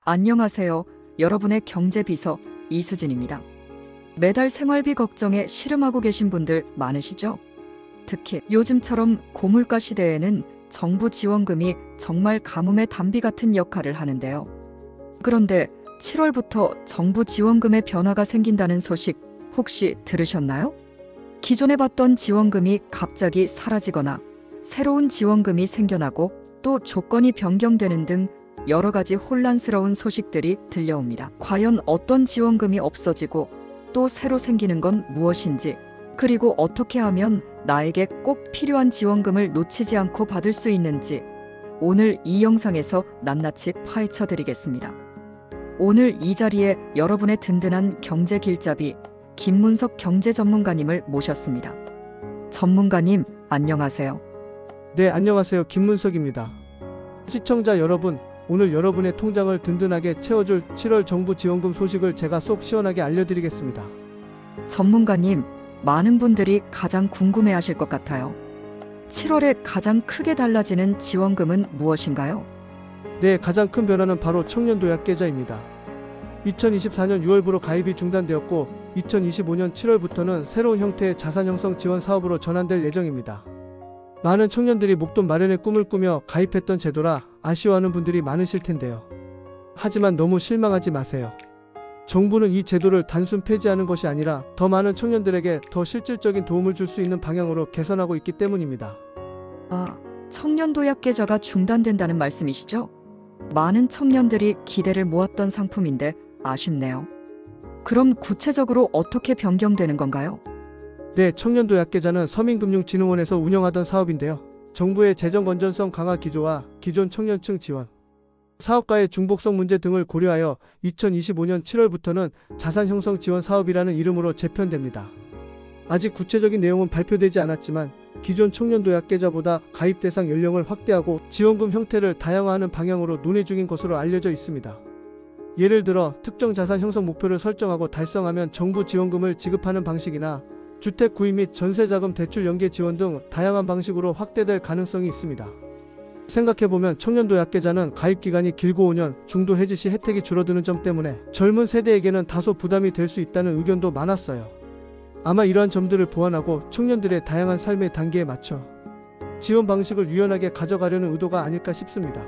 안녕하세요. 여러분의 경제비서 이수진입니다. 매달 생활비 걱정에 씨름하고 계신 분들 많으시죠? 특히 요즘처럼 고물가 시대에는 정부 지원금이 정말 가뭄의 단비 같은 역할을 하는데요. 그런데 7월부터 정부 지원금에 변화가 생긴다는 소식 혹시 들으셨나요? 기존에 받던 지원금이 갑자기 사라지거나 새로운 지원금이 생겨나고 또 조건이 변경되는 등 여러 가지 혼란스러운 소식들이 들려옵니다. 과연 어떤 지원금이 없어지고 또 새로 생기는 건 무엇인지, 그리고 어떻게 하면 나에게 꼭 필요한 지원금을 놓치지 않고 받을 수 있는지 오늘 이 영상에서 낱낱이 파헤쳐 드리겠습니다. 오늘 이 자리에 여러분의 든든한 경제 길잡이 김문석 경제전문가님을 모셨습니다. 전문가님, 안녕하세요. 네, 안녕하세요. 김문석입니다. 시청자 여러분, 오늘 여러분의 통장을 든든하게 채워줄 7월 정부 지원금 소식을 제가 속 시원하게 알려드리겠습니다. 전문가님, 많은 분들이 가장 궁금해하실 것 같아요. 7월에 가장 크게 달라지는 지원금은 무엇인가요? 네, 가장 큰 변화는 바로 청년도약계좌입니다. 2024년 6월부로 가입이 중단되었고 2025년 7월부터는 새로운 형태의 자산 형성 지원 사업으로 전환될 예정입니다. 많은 청년들이 목돈 마련의 꿈을 꾸며 가입했던 제도라 아쉬워하는 분들이 많으실 텐데요. 하지만 너무 실망하지 마세요. 정부는 이 제도를 단순 폐지하는 것이 아니라 더 많은 청년들에게 더 실질적인 도움을 줄 수 있는 방향으로 개선하고 있기 때문입니다. 청년도약계좌가 중단된다는 말씀이시죠? 많은 청년들이 기대를 모았던 상품인데 아쉽네요. 그럼 구체적으로 어떻게 변경되는 건가요? 네, 청년도약계좌는 서민금융진흥원에서 운영하던 사업인데요. 정부의 재정 건전성 강화 기조와 기존 청년층 지원, 사업가의 중복성 문제 등을 고려하여 2025년 7월부터는 자산 형성 지원 사업이라는 이름으로 재편됩니다. 아직 구체적인 내용은 발표되지 않았지만 기존 청년도약계좌보다 가입 대상 연령을 확대하고 지원금 형태를 다양화하는 방향으로 논의 중인 것으로 알려져 있습니다. 예를 들어 특정 자산 형성 목표를 설정하고 달성하면 정부 지원금을 지급하는 방식이나 주택 구입 및 전세자금 대출 연계 지원 등 다양한 방식으로 확대될 가능성이 있습니다. 생각해보면 청년도약계좌는 가입기간이 길고 5년, 중도 해지 시 혜택이 줄어드는 점 때문에 젊은 세대에게는 다소 부담이 될 수 있다는 의견도 많았어요. 아마 이러한 점들을 보완하고 청년들의 다양한 삶의 단계에 맞춰 지원 방식을 유연하게 가져가려는 의도가 아닐까 싶습니다.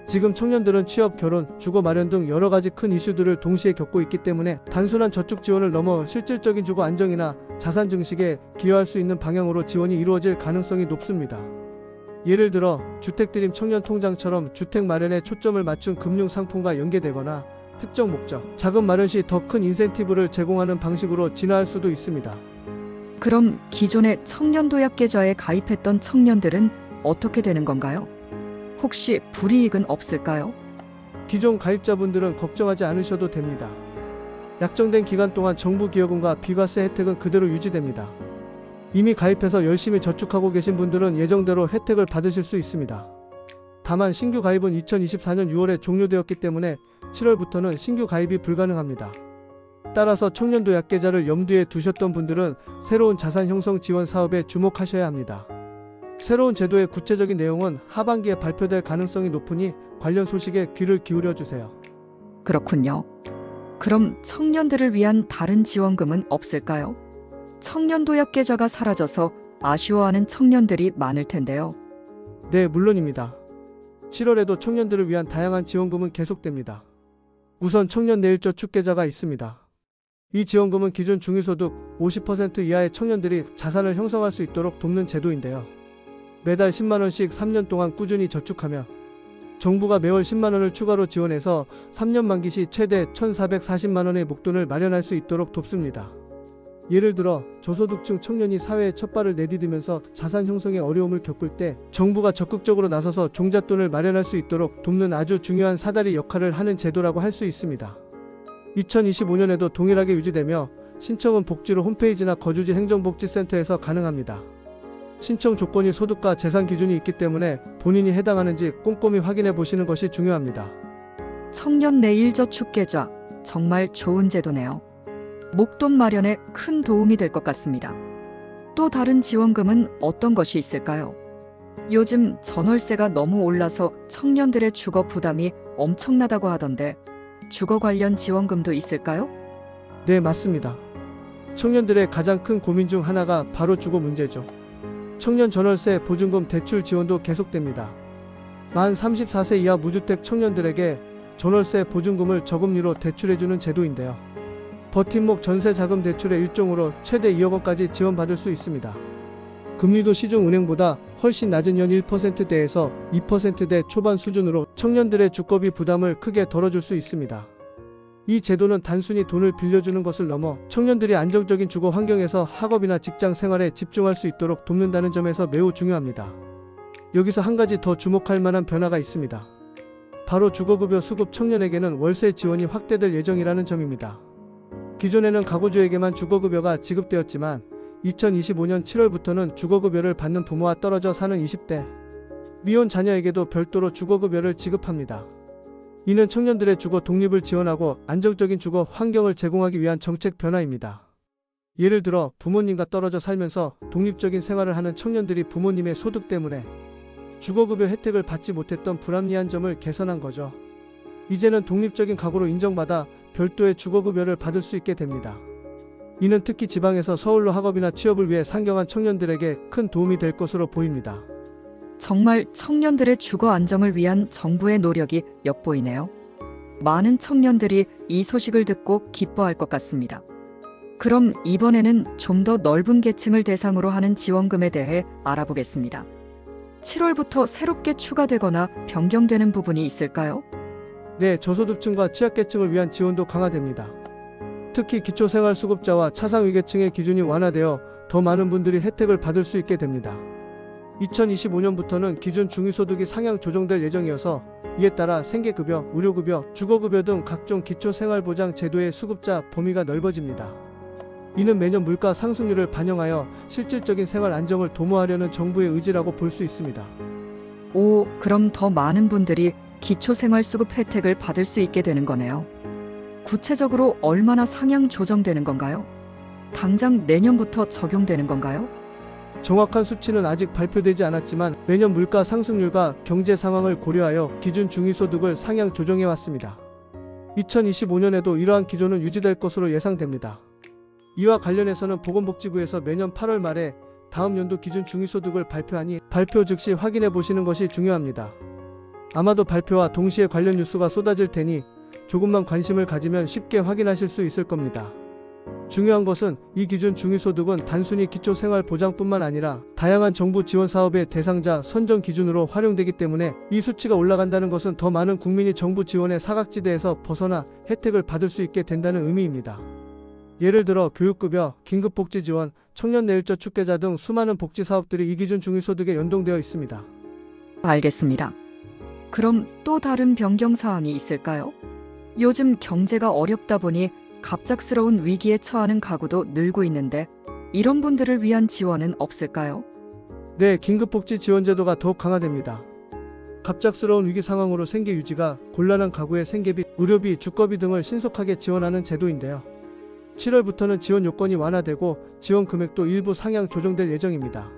지금 청년들은 취업, 결혼, 주거 마련 등 여러 가지 큰 이슈들을 동시에 겪고 있기 때문에 단순한 저축 지원을 넘어 실질적인 주거 안정이나 자산 증식에 기여할 수 있는 방향으로 지원이 이루어질 가능성이 높습니다. 예를 들어 주택드림 청년통장처럼 주택 마련에 초점을 맞춘 금융상품과 연계되거나 특정 목적, 자금 마련 시 더 큰 인센티브를 제공하는 방식으로 진화할 수도 있습니다. 그럼 기존의 청년도약계좌에 가입했던 청년들은 어떻게 되는 건가요? 혹시 불이익은 없을까요? 기존 가입자분들은 걱정하지 않으셔도 됩니다. 약정된 기간 동안 정부 기여금과 비과세 혜택은 그대로 유지됩니다. 이미 가입해서 열심히 저축하고 계신 분들은 예정대로 혜택을 받으실 수 있습니다. 다만 신규 가입은 2024년 6월에 종료되었기 때문에 7월부터는 신규 가입이 불가능합니다. 따라서 청년도약계좌를 염두에 두셨던 분들은 새로운 자산 형성 지원 사업에 주목하셔야 합니다. 새로운 제도의 구체적인 내용은 하반기에 발표될 가능성이 높으니 관련 소식에 귀를 기울여 주세요. 그렇군요. 그럼 청년들을 위한 다른 지원금은 없을까요? 청년도약계좌가 사라져서 아쉬워하는 청년들이 많을 텐데요. 네, 물론입니다. 7월에도 청년들을 위한 다양한 지원금은 계속됩니다. 우선 청년 내일저 축계좌가 있습니다. 이 지원금은 기존 중위소득 50% 이하의 청년들이 자산을 형성할 수 있도록 돕는 제도인데요. 매달 10만원씩 3년 동안 꾸준히 저축하며 정부가 매월 10만원을 추가로 지원해서 3년 만기 시 최대 1,440만원의 목돈을 마련할 수 있도록 돕습니다. 예를 들어 저소득층 청년이 사회에 첫 발을 내디디면서 자산 형성에 어려움을 겪을 때 정부가 적극적으로 나서서 종잣돈을 마련할 수 있도록 돕는 아주 중요한 사다리 역할을 하는 제도라고 할 수 있습니다. 2025년에도 동일하게 유지되며 신청은 복지로 홈페이지나 거주지 행정복지센터에서 가능합니다. 신청 조건이 소득과 재산 기준이 있기 때문에 본인이 해당하는지 꼼꼼히 확인해 보시는 것이 중요합니다. 청년 내일저축계좌, 정말 좋은 제도네요. 목돈 마련에 큰 도움이 될 것 같습니다. 또 다른 지원금은 어떤 것이 있을까요? 요즘 전월세가 너무 올라서 청년들의 주거 부담이 엄청나다고 하던데 주거 관련 지원금도 있을까요? 네, 맞습니다. 청년들의 가장 큰 고민 중 하나가 바로 주거 문제죠. 청년 전월세 보증금 대출 지원도 계속됩니다. 만 34세 이하 무주택 청년들에게 전월세 보증금을 저금리로 대출해주는 제도인데요. 버팀목 전세자금 대출의 일종으로 최대 2억 원까지 지원받을 수 있습니다. 금리도 시중은행보다 훨씬 낮은 연 1%대에서 2%대 초반 수준으로 청년들의 주거비 부담을 크게 덜어줄 수 있습니다. 이 제도는 단순히 돈을 빌려주는 것을 넘어 청년들이 안정적인 주거 환경에서 학업이나 직장 생활에 집중할 수 있도록 돕는다는 점에서 매우 중요합니다. 여기서 한 가지 더 주목할 만한 변화가 있습니다. 바로 주거급여 수급 청년에게는 월세 지원이 확대될 예정이라는 점입니다. 기존에는 가구주에게만 주거급여가 지급되었지만 2025년 7월부터는 주거급여를 받는 부모와 떨어져 사는 20대 미혼 자녀에게도 별도로 주거급여를 지급합니다. 이는 청년들의 주거 독립을 지원하고 안정적인 주거 환경을 제공하기 위한 정책 변화입니다. 예를 들어 부모님과 떨어져 살면서 독립적인 생활을 하는 청년들이 부모님의 소득 때문에 주거급여 혜택을 받지 못했던 불합리한 점을 개선한 거죠. 이제는 독립적인 가구로 인정받아 별도의 주거급여를 받을 수 있게 됩니다. 이는 특히 지방에서 서울로 학업이나 취업을 위해 상경한 청년들에게 큰 도움이 될 것으로 보입니다. 정말 청년들의 주거 안정을 위한 정부의 노력이 엿보이네요. 많은 청년들이 이 소식을 듣고 기뻐할 것 같습니다. 그럼 이번에는 좀 더 넓은 계층을 대상으로 하는 지원금에 대해 알아보겠습니다. 7월부터 새롭게 추가되거나 변경되는 부분이 있을까요? 네, 저소득층과 취약계층을 위한 지원도 강화됩니다. 특히 기초생활수급자와 차상위계층의 기준이 완화되어 더 많은 분들이 혜택을 받을 수 있게 됩니다. 2025년부터는 기준 중위소득이 상향 조정될 예정이어서 이에 따라 생계급여, 의료급여, 주거급여 등 각종 기초생활보장 제도의 수급자 범위가 넓어집니다. 이는 매년 물가 상승률을 반영하여 실질적인 생활 안정을 도모하려는 정부의 의지라고 볼 수 있습니다. 오, 그럼 더 많은 분들이 기초생활수급 혜택을 받을 수 있게 되는 거네요. 구체적으로 얼마나 상향 조정되는 건가요? 당장 내년부터 적용되는 건가요? 정확한 수치는 아직 발표되지 않았지만 매년 물가 상승률과 경제 상황을 고려하여 기준 중위소득을 상향 조정해 왔습니다. 2025년에도 이러한 기조는 유지될 것으로 예상됩니다. 이와 관련해서는 보건복지부에서 매년 8월 말에 다음 연도 기준 중위소득을 발표하니 발표 즉시 확인해 보시는 것이 중요합니다. 아마도 발표와 동시에 관련 뉴스가 쏟아질 테니 조금만 관심을 가지면 쉽게 확인하실 수 있을 겁니다. 중요한 것은 이 기준 중위소득은 단순히 기초생활보장뿐만 아니라 다양한 정부 지원 사업의 대상자 선정 기준으로 활용되기 때문에 이 수치가 올라간다는 것은 더 많은 국민이 정부 지원의 사각지대에서 벗어나 혜택을 받을 수 있게 된다는 의미입니다. 예를 들어 교육급여, 긴급복지지원, 청년내일저 축계자 등 수많은 복지사업들이 이 기준 중위소득에 연동되어 있습니다. 알겠습니다. 그럼 또 다른 변경 사항이 있을까요? 요즘 경제가 어렵다 보니 갑작스러운 위기에 처하는 가구도 늘고 있는데 이런 분들을 위한 지원은 없을까요? 네, 긴급복지지원제도가 더욱 강화됩니다. 갑작스러운 위기 상황으로 생계 유지가 곤란한 가구의 생계비, 의료비, 주거비 등을 신속하게 지원하는 제도인데요. 7월부터는 지원 요건이 완화되고 지원 금액도 일부 상향 조정될 예정입니다.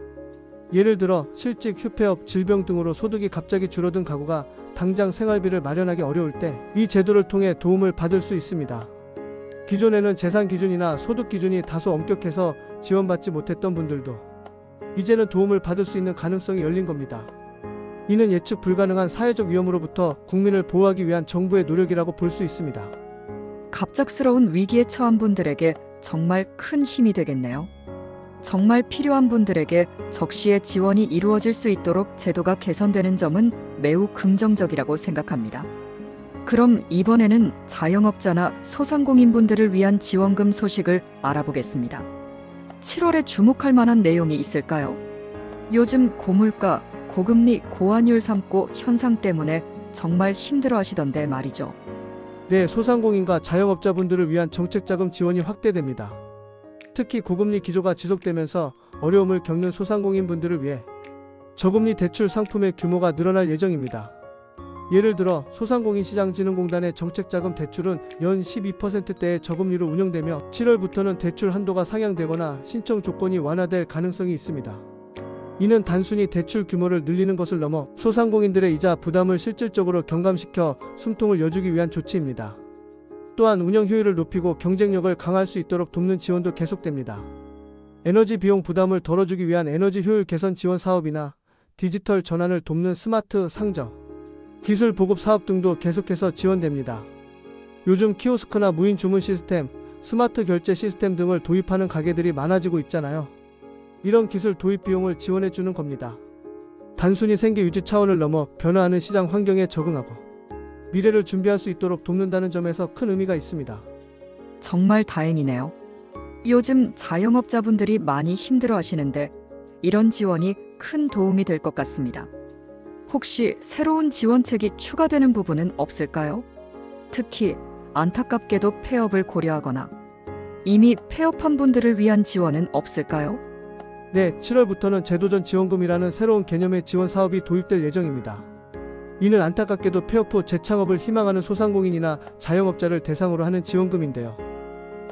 예를 들어 실직, 휴폐업, 질병 등으로 소득이 갑자기 줄어든 가구가 당장 생활비를 마련하기 어려울 때 이 제도를 통해 도움을 받을 수 있습니다. 기존에는 재산 기준이나 소득 기준이 다소 엄격해서 지원받지 못했던 분들도 이제는 도움을 받을 수 있는 가능성이 열린 겁니다. 이는 예측 불가능한 사회적 위험으로부터 국민을 보호하기 위한 정부의 노력이라고 볼 수 있습니다. 갑작스러운 위기에 처한 분들에게 정말 큰 힘이 되겠네요. 정말 필요한 분들에게 적시에 지원이 이루어질 수 있도록 제도가 개선되는 점은 매우 긍정적이라고 생각합니다. 그럼 이번에는 자영업자나 소상공인분들을 위한 지원금 소식을 알아보겠습니다. 7월에 주목할 만한 내용이 있을까요? 요즘 고물가, 고금리, 고환율 삼고 현상 때문에 정말 힘들어하시던데 말이죠. 네, 소상공인과 자영업자분들을 위한 정책자금 지원이 확대됩니다. 특히 고금리 기조가 지속되면서 어려움을 겪는 소상공인분들을 위해 저금리 대출 상품의 규모가 늘어날 예정입니다. 예를 들어 소상공인시장진흥공단의 정책자금 대출은 연 12%대의 저금리로 운영되며 7월부터는 대출 한도가 상향되거나 신청 조건이 완화될 가능성이 있습니다. 이는 단순히 대출 규모를 늘리는 것을 넘어 소상공인들의 이자 부담을 실질적으로 경감시켜 숨통을 여주기 위한 조치입니다. 또한 운영 효율을 높이고 경쟁력을 강화할 수 있도록 돕는 지원도 계속됩니다. 에너지 비용 부담을 덜어주기 위한 에너지 효율 개선 지원 사업이나 디지털 전환을 돕는 스마트 상점, 기술 보급 사업 등도 계속해서 지원됩니다. 요즘 키오스크나 무인 주문 시스템, 스마트 결제 시스템 등을 도입하는 가게들이 많아지고 있잖아요. 이런 기술 도입 비용을 지원해 주는 겁니다. 단순히 생계 유지 차원을 넘어 변화하는 시장 환경에 적응하고 미래를 준비할 수 있도록 돕는다는 점에서 큰 의미가 있습니다. 정말 다행이네요. 요즘 자영업자분들이 많이 힘들어 하시는데 이런 지원이 큰 도움이 될 것 같습니다. 혹시 새로운 지원책이 추가되는 부분은 없을까요? 특히 안타깝게도 폐업을 고려하거나 이미 폐업한 분들을 위한 지원은 없을까요? 네, 7월부터는 제도전 지원금이라는 새로운 개념의 지원 사업이 도입될 예정입니다. 이는 안타깝게도 폐업 후 재창업을 희망하는 소상공인이나 자영업자를 대상으로 하는 지원금인데요.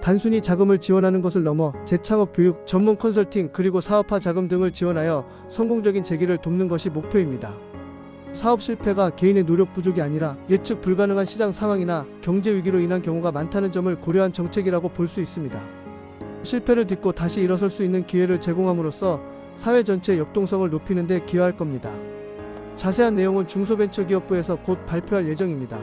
단순히 자금을 지원하는 것을 넘어 재창업 교육, 전문 컨설팅, 그리고 사업화 자금 등을 지원하여 성공적인 재기를 돕는 것이 목표입니다. 사업 실패가 개인의 노력 부족이 아니라 예측 불가능한 시장 상황이나 경제 위기로 인한 경우가 많다는 점을 고려한 정책이라고 볼 수 있습니다. 실패를 딛고 다시 일어설 수 있는 기회를 제공함으로써 사회 전체의 역동성을 높이는 데 기여할 겁니다. 자세한 내용은 중소벤처기업부에서 곧 발표할 예정입니다.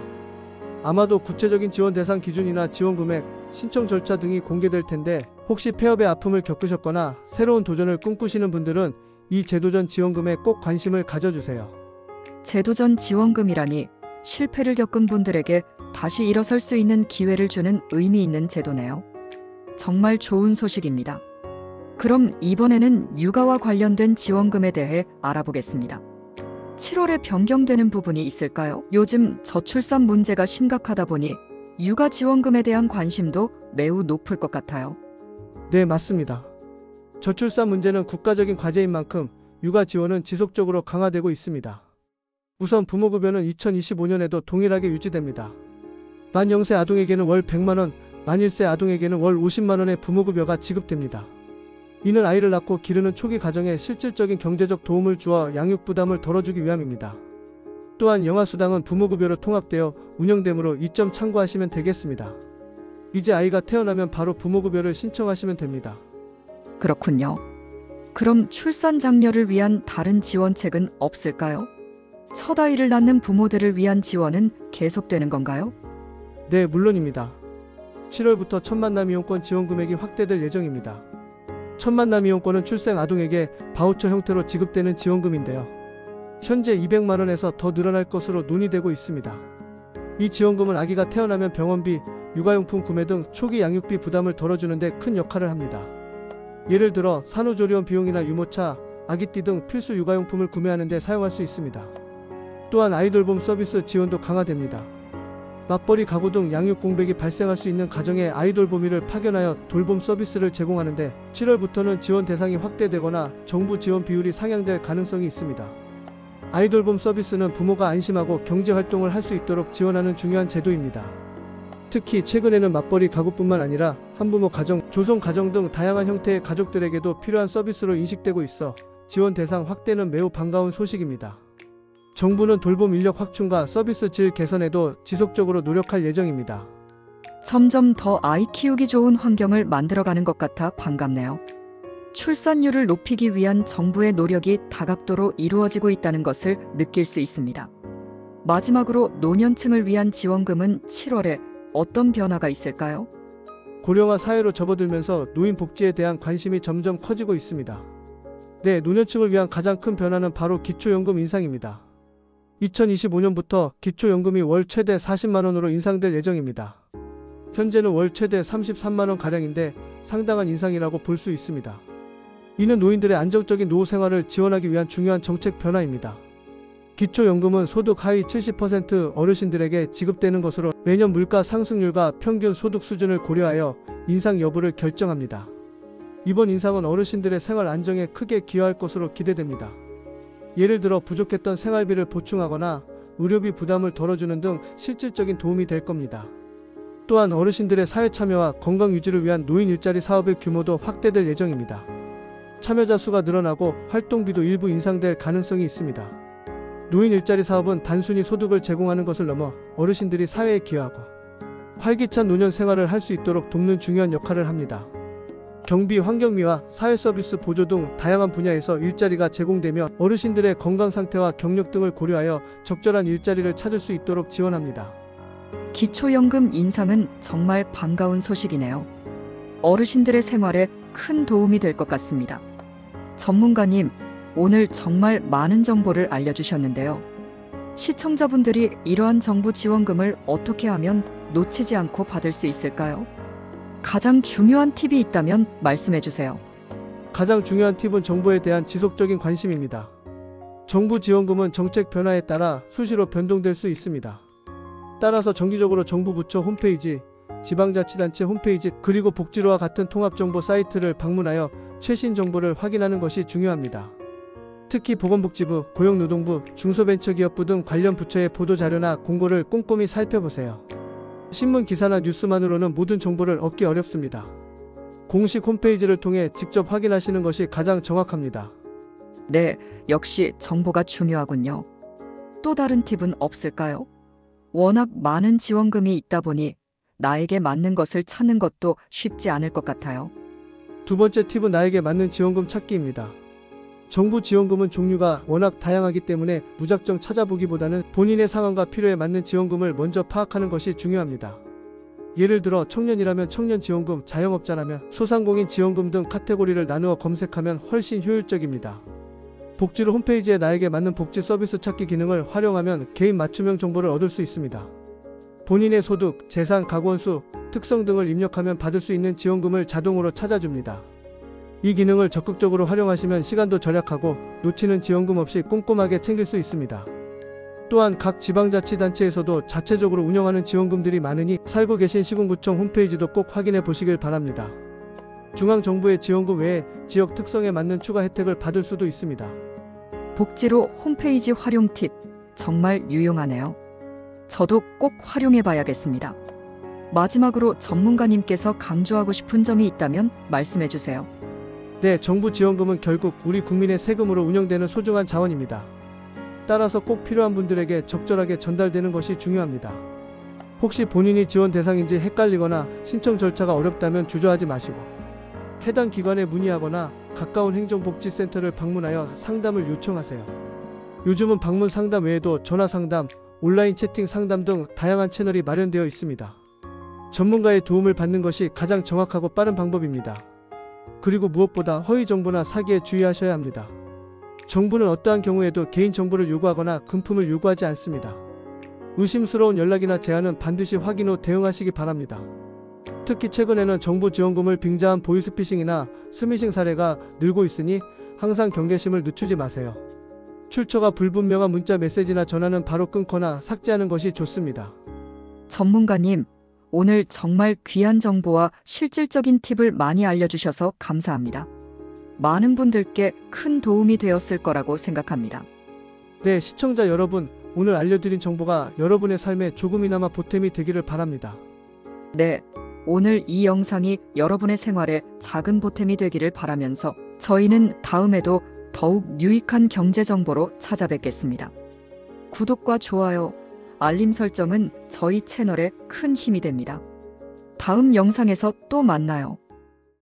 아마도 구체적인 지원 대상 기준이나 지원 금액, 신청 절차 등이 공개될 텐데 혹시 폐업의 아픔을 겪으셨거나 새로운 도전을 꿈꾸시는 분들은 이 제도전 지원금에 꼭 관심을 가져주세요. 제도전 지원금이라니 실패를 겪은 분들에게 다시 일어설 수 있는 기회를 주는 의미 있는 제도네요. 정말 좋은 소식입니다. 그럼 이번에는 육아와 관련된 지원금에 대해 알아보겠습니다. 7월에 변경되는 부분이 있을까요? 요즘 저출산 문제가 심각하다 보니 육아 지원금에 대한 관심도 매우 높을 것 같아요. 네, 맞습니다. 저출산 문제는 국가적인 과제인 만큼 육아 지원은 지속적으로 강화되고 있습니다. 우선 부모급여는 2025년에도 동일하게 유지됩니다. 만 0세 아동에게는 월 100만원, 만 1세 아동에게는 월 50만원의 부모급여가 지급됩니다. 이는 아이를 낳고 기르는 초기 가정에 실질적인 경제적 도움을 주어 양육 부담을 덜어주기 위함입니다. 또한 영아수당은 부모급여로 통합되어 운영되므로 이 점 참고하시면 되겠습니다. 이제 아이가 태어나면 바로 부모급여를 신청하시면 됩니다. 그렇군요. 그럼 출산 장려를 위한 다른 지원책은 없을까요? 첫 아이를 낳는 부모들을 위한 지원은 계속되는 건가요? 네, 물론입니다. 7월부터 첫만남 이용권 지원 금액이 확대될 예정입니다. 첫만남 이용권은 출생 아동에게 바우처 형태로 지급되는 지원금인데요. 현재 200만원에서 더 늘어날 것으로 논의되고 있습니다. 이 지원금은 아기가 태어나면 병원비, 육아용품 구매 등 초기 양육비 부담을 덜어주는 데 큰 역할을 합니다. 예를 들어 산후조리원 비용이나 유모차, 아기띠 등 필수 육아용품을 구매하는 데 사용할 수 있습니다. 또한 아이돌봄 서비스 지원도 강화됩니다. 맞벌이 가구 등 양육 공백이 발생할 수 있는 가정에 아이돌봄이를 파견하여 돌봄 서비스를 제공하는데 7월부터는 지원 대상이 확대되거나 정부 지원 비율이 상향될 가능성이 있습니다. 아이돌봄 서비스는 부모가 안심하고 경제활동을 할 수 있도록 지원하는 중요한 제도입니다. 특히 최근에는 맞벌이 가구뿐만 아니라 한부모 가정, 조성 가정 등 다양한 형태의 가족들에게도 필요한 서비스로 인식되고 있어 지원 대상 확대는 매우 반가운 소식입니다. 정부는 돌봄 인력 확충과 서비스 질 개선에도 지속적으로 노력할 예정입니다. 점점 더 아이 키우기 좋은 환경을 만들어가는 것 같아 반갑네요. 출산율을 높이기 위한 정부의 노력이 다각도로 이루어지고 있다는 것을 느낄 수 있습니다. 마지막으로 노년층을 위한 지원금은 7월에 어떤 변화가 있을까요? 고령화 사회로 접어들면서 노인 복지에 대한 관심이 점점 커지고 있습니다. 네, 노년층을 위한 가장 큰 변화는 바로 기초연금 인상입니다. 2025년부터 기초연금이 월 최대 40만원으로 인상될 예정입니다. 현재는 월 최대 33만원가량인데 상당한 인상이라고 볼 수 있습니다. 이는 노인들의 안정적인 노후 생활을 지원하기 위한 중요한 정책 변화입니다. 기초연금은 소득 하위 70% 어르신들에게 지급되는 것으로 매년 물가 상승률과 평균 소득 수준을 고려하여 인상 여부를 결정합니다. 이번 인상은 어르신들의 생활 안정에 크게 기여할 것으로 기대됩니다. 예를 들어 부족했던 생활비를 보충하거나 의료비 부담을 덜어주는 등 실질적인 도움이 될 겁니다. 또한 어르신들의 사회 참여와 건강 유지를 위한 노인 일자리 사업의 규모도 확대될 예정입니다. 참여자 수가 늘어나고 활동비도 일부 인상될 가능성이 있습니다. 노인 일자리 사업은 단순히 소득을 제공하는 것을 넘어 어르신들이 사회에 기여하고 활기찬 노년 생활을 할 수 있도록 돕는 중요한 역할을 합니다. 경비, 환경미화, 사회 서비스 보조 등 다양한 분야에서 일자리가 제공되며 어르신들의 건강 상태와 경력 등을 고려하여 적절한 일자리를 찾을 수 있도록 지원합니다. 기초연금 인상은 정말 반가운 소식이네요. 어르신들의 생활에 큰 도움이 될 것 같습니다. 전문가님, 오늘 정말 많은 정보를 알려주셨는데요. 시청자분들이 이러한 정부 지원금을 어떻게 하면 놓치지 않고 받을 수 있을까요? 가장 중요한 팁이 있다면 말씀해 주세요. 가장 중요한 팁은 정보에 대한 지속적인 관심입니다. 정부 지원금은 정책 변화에 따라 수시로 변동될 수 있습니다. 따라서 정기적으로 정부 부처 홈페이지, 지방자치단체 홈페이지, 그리고 복지로와 같은 통합정보 사이트를 방문하여 최신 정보를 확인하는 것이 중요합니다. 특히 보건복지부, 고용노동부, 중소벤처기업부 등 관련 부처의 보도자료나 공고를 꼼꼼히 살펴보세요. 신문 기사나 뉴스만으로는 모든 정보를 얻기 어렵습니다. 공식 홈페이지를 통해 직접 확인하시는 것이 가장 정확합니다. 네, 역시 정보가 중요하군요. 또 다른 팁은 없을까요? 워낙 많은 지원금이 있다 보니 나에게 맞는 것을 찾는 것도 쉽지 않을 것 같아요. 두 번째 팁은 나에게 맞는 지원금 찾기입니다. 정부 지원금은 종류가 워낙 다양하기 때문에 무작정 찾아보기보다는 본인의 상황과 필요에 맞는 지원금을 먼저 파악하는 것이 중요합니다. 예를 들어 청년이라면 청년지원금, 자영업자라면 소상공인 지원금 등 카테고리를 나누어 검색하면 훨씬 효율적입니다. 복지로 홈페이지에 나에게 맞는 복지 서비스 찾기 기능을 활용하면 개인 맞춤형 정보를 얻을 수 있습니다. 본인의 소득, 재산, 가구원수, 특성 등을 입력하면 받을 수 있는 지원금을 자동으로 찾아줍니다. 이 기능을 적극적으로 활용하시면 시간도 절약하고 놓치는 지원금 없이 꼼꼼하게 챙길 수 있습니다. 또한 각 지방자치단체에서도 자체적으로 운영하는 지원금들이 많으니 살고 계신 시군구청 홈페이지도 꼭 확인해 보시길 바랍니다. 중앙정부의 지원금 외에 지역 특성에 맞는 추가 혜택을 받을 수도 있습니다. 복지로 홈페이지 활용 팁 정말 유용하네요. 저도 꼭 활용해 봐야겠습니다. 마지막으로 전문가님께서 강조하고 싶은 점이 있다면 말씀해 주세요. 네, 정부 지원금은 결국 우리 국민의 세금으로 운영되는 소중한 자원입니다. 따라서 꼭 필요한 분들에게 적절하게 전달되는 것이 중요합니다. 혹시 본인이 지원 대상인지 헷갈리거나 신청 절차가 어렵다면 주저하지 마시고 해당 기관에 문의하거나 가까운 행정복지센터를 방문하여 상담을 요청하세요. 요즘은 방문 상담 외에도 전화 상담, 온라인 채팅 상담 등 다양한 채널이 마련되어 있습니다. 전문가의 도움을 받는 것이 가장 정확하고 빠른 방법입니다. 그리고 무엇보다 허위 정보나 사기에 주의하셔야 합니다. 정부는 어떠한 경우에도 개인정보를 요구하거나 금품을 요구하지 않습니다. 의심스러운 연락이나 제안은 반드시 확인 후 대응하시기 바랍니다. 특히 최근에는 정부 지원금을 빙자한 보이스피싱이나 스미싱 사례가 늘고 있으니 항상 경계심을 늦추지 마세요. 출처가 불분명한 문자 메시지나 전화는 바로 끊거나 삭제하는 것이 좋습니다. 전문가님, 오늘 정말 귀한 정보와 실질적인 팁을 많이 알려주셔서 감사합니다. 많은 분들께 큰 도움이 되었을 거라고 생각합니다. 네, 시청자 여러분, 오늘 알려드린 정보가 여러분의 삶에 조금이나마 보탬이 되기를 바랍니다. 네, 오늘 이 영상이 여러분의 생활에 작은 보탬이 되기를 바라면서 저희는 다음에도 더욱 유익한 경제 정보로 찾아뵙겠습니다. 구독과 좋아요, 알림 설정은 저희 채널에 큰 힘이 됩니다. 다음 영상에서 또 만나요.